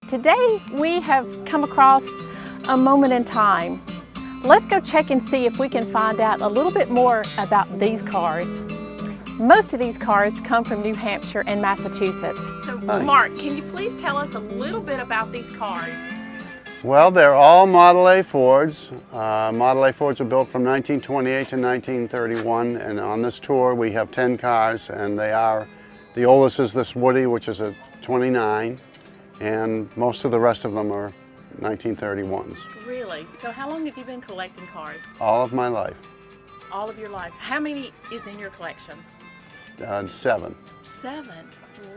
Today we have come across a moment in time. Let's go check and see if we can find out a little bit more about these cars. Most of these cars come from New Hampshire and Massachusetts. So Mark, can you please tell us a little bit about these cars? Well, they're all Model A Fords. Model A Fords were built from 1928 to 1931, and on this tour we have 10 cars, and the oldest is this Woody, which is a 29, and most of the rest of them are 1931s. Really? So how long have you been collecting cars? All of my life. All of your life. How many is in your collection? 7. 7?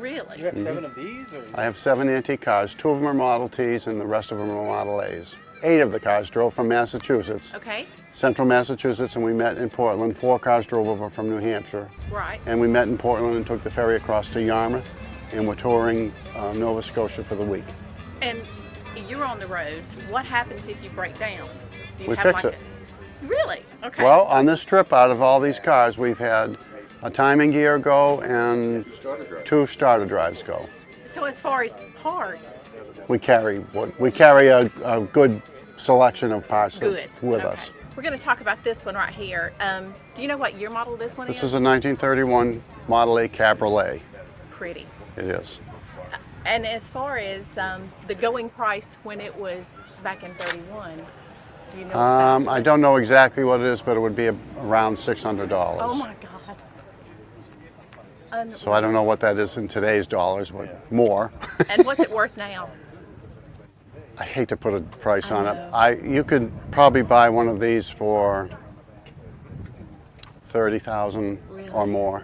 Really? You have 7 of these? Or? I have 7 antique cars. 2 of them are Model Ts and the rest of them are Model As. 8 of the cars drove from Massachusetts. Okay. Central Massachusetts, and we met in Portland. 4 cars drove over from New Hampshire. Right. And we met in Portland and took the ferry across to Yarmouth, and we're touring Nova Scotia for the week. And you're on the road. What happens if you break down? Do you We have fix like it. Really? Okay. Well, on this trip, out of all these cars, we've had a timing gear go and 2 starter drives go. So as far as parts, We carry a good selection of parts with us. We're going to talk about this one right here. Do you know what year model this one is? This is a 1931 Model A Cabriolet. Pretty. It is. And as far as the going price when it was back in 31, do you know? I don't know exactly what it is, but it would be around $600. Oh my God. So I don't know what that is in today's dollars, but more. And what's it worth now? I hate to put a price on it. You could probably buy one of these for $30,000 or more,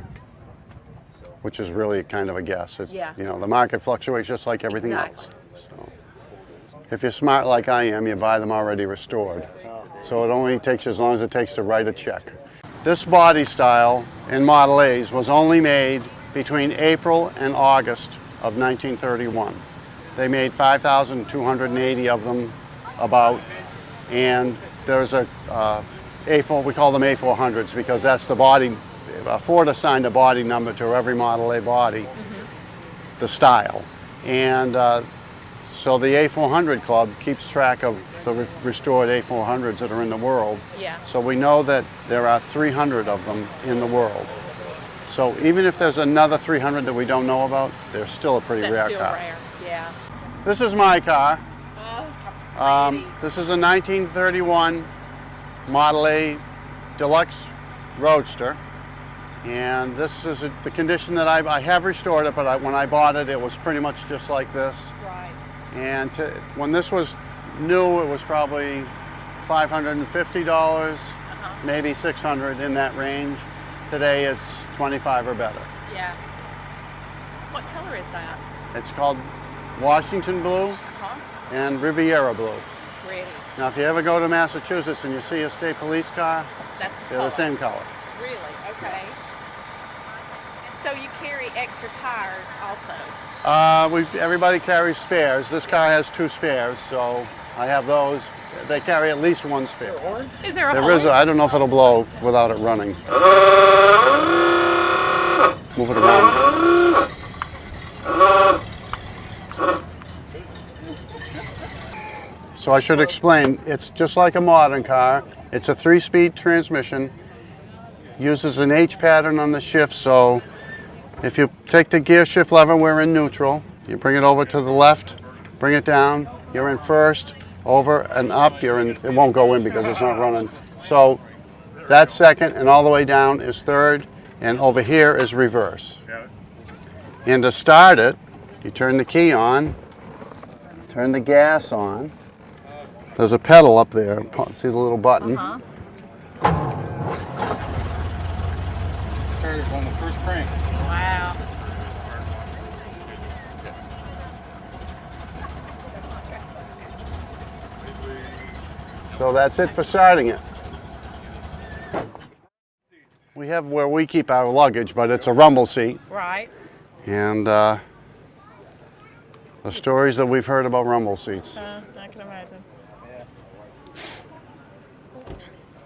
which is really kind of a guess. Yeah. You know, the market fluctuates just like everything Exactly. else. So, if you're smart like I am, you buy them already restored. So it only takes you as long as it takes to write a check. This body style in Model A's was only made between April and August of 1931. They made 5,280 of them about, and there's a A4, we call them A400s because that's the body. Ford assigned a body number to every Model A body, the style. And so the A400 Club keeps track of the restored A400s that are in the world. Yeah. So we know that there are 300 of them in the world. So even if there's another 300 that we don't know about, they're still a pretty rare Still car. rare. Yeah. This is my car. Oh, This is a 1931 Model A Deluxe Roadster. And this is the condition that I have restored it, but when I bought it, it was pretty much just like this. right. And when this was new, it was probably $550, maybe $600 in that range. Today it's $25 or better. Yeah. What color is that? It's called Washington Blue and Riviera Blue. Pretty. Now if you ever go to Massachusetts and you see a state police car, That's the they're color. the same color. Really? Okay. So you carry extra tires also? Everybody carries spares. This car has 2 spares, so I have those. They carry at least 1 spare. Is there a There is horn? I don't know if it'll blow without it running. Move it around. So I should explain, it's just like a modern car. It's a 3-speed transmission, uses an H pattern on the shift, so if you take the gear shift lever, we're in neutral. You bring it over to the left, bring it down, you're in first, over and up, you're in, it won't go in because it's not running. So that's second, and all the way down is third, and over here is reverse. And to start it, you turn the key on, turn the gas on. There's a pedal up there, see the little button? Started on the first crank. Wow. So that's it for starting it. We have where we keep our luggage, but it's a rumble seat. Right. And the stories that we've heard about rumble seats. I can imagine.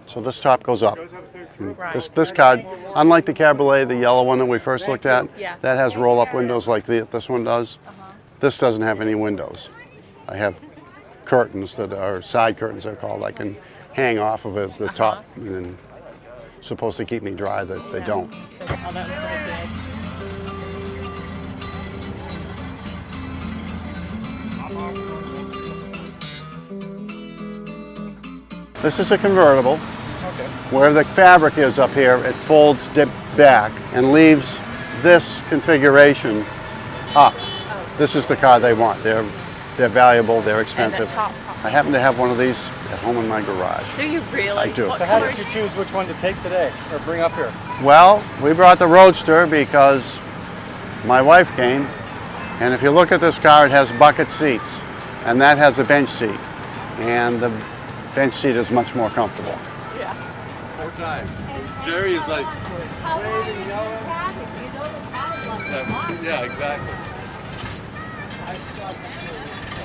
So this top goes up. Right. This car, unlike the Cabriolet, the yellow one that we first looked at, Yeah. that has roll-up windows like this one does. This doesn't have any windows. I have curtains that are side curtains, they're called. I can hang off of it, the top, and then supposed to keep me dry. That they don't. Oh, that was really good. This is a convertible. Okay. Where the fabric is up here, it folds dip back and leaves this configuration up. This is the car they want. They're valuable, they're expensive. top. I happen to have one of these at home in my garage. Do you really? I do. What So how color did you choose which one to take today or bring up here? Well, we brought the Roadster because my wife came, and if you look at this car, it has bucket seats, and that has a bench seat, and the bench seat is much more comfortable. Yeah. 4 times. Jerry is like, yeah, exactly.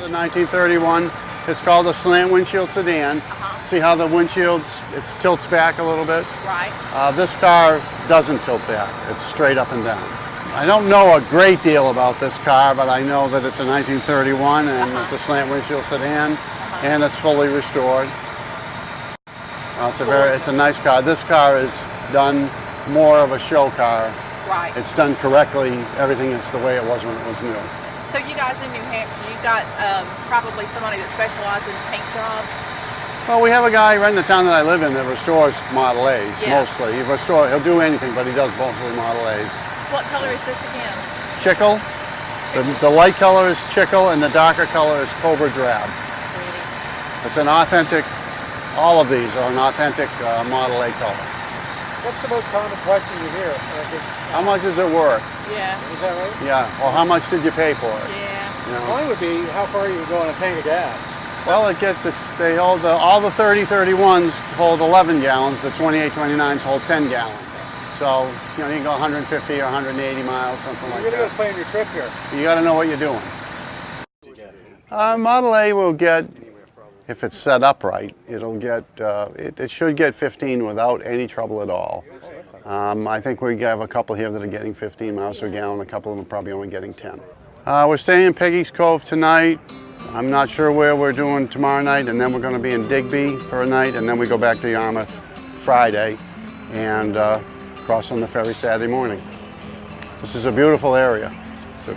The 1931 is called a slant windshield sedan. See how the windshield it tilts back a little bit? Right. This car doesn't tilt back. It's straight up and down. I don't know a great deal about this car, but I know that it's a 1931 and it's a slant windshield sedan and it's fully restored. It's a nice car. This car is done more of a show car. Right. It's done correctly. Everything is the way it was when it was new. So you guys in New Hampshire, you've got probably somebody that specializes in paint jobs. Well, we have a guy right in the town that I live in that restores Model A's, Yeah. mostly. He'll do anything, but he does mostly Model A's. What color is this again? Chicle. The light color is chicle and the darker color is cobra drab. Pretty. It's an authentic, all of these are an authentic Model A color. What's the most common question you hear? How much is it worth? Yeah. Is that right? Yeah, or how much did you pay for it? Yeah. You know? Mine would be how far you can go on a tank of gas. Well, they hold all the 3031s hold 11 gallons, the 2829s hold 10 gallons. So, you can go 150 or 180 miles, something like You're really going to that. plan your trip here. You got to know what you're doing. Model A will get, if it's set up right, it'll get, it should get 15 without any trouble at all. I think we have a couple here that are getting 15 miles per gallon. A couple of them are probably only getting 10. We're staying in Peggys Cove tonight. I'm not sure where we're doing tomorrow night, and then we're going to be in Digby for a night, and then we go back to Yarmouth Friday and cross on the ferry Saturday morning. This is a beautiful area. So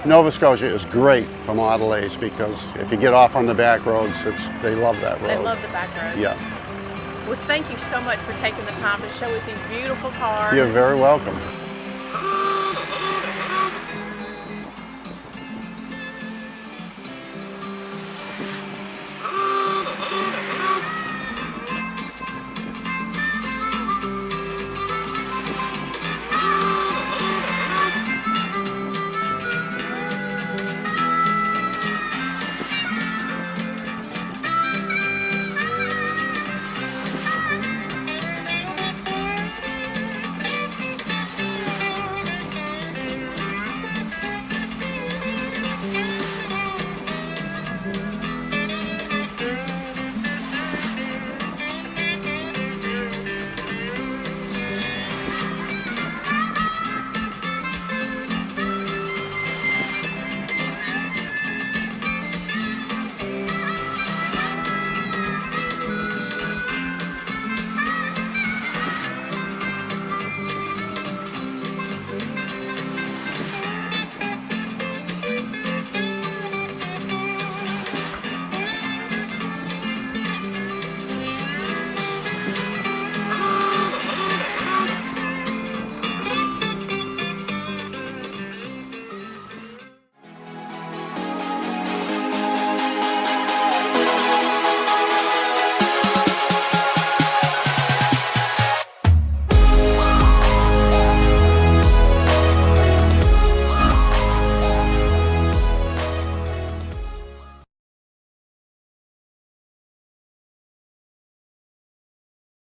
Nova Scotia is great for Model A's because if you get off on the back roads, they love that road. They love the back road. Yeah. Well, thank you so much for taking the time to show us these beautiful cars. You're very welcome.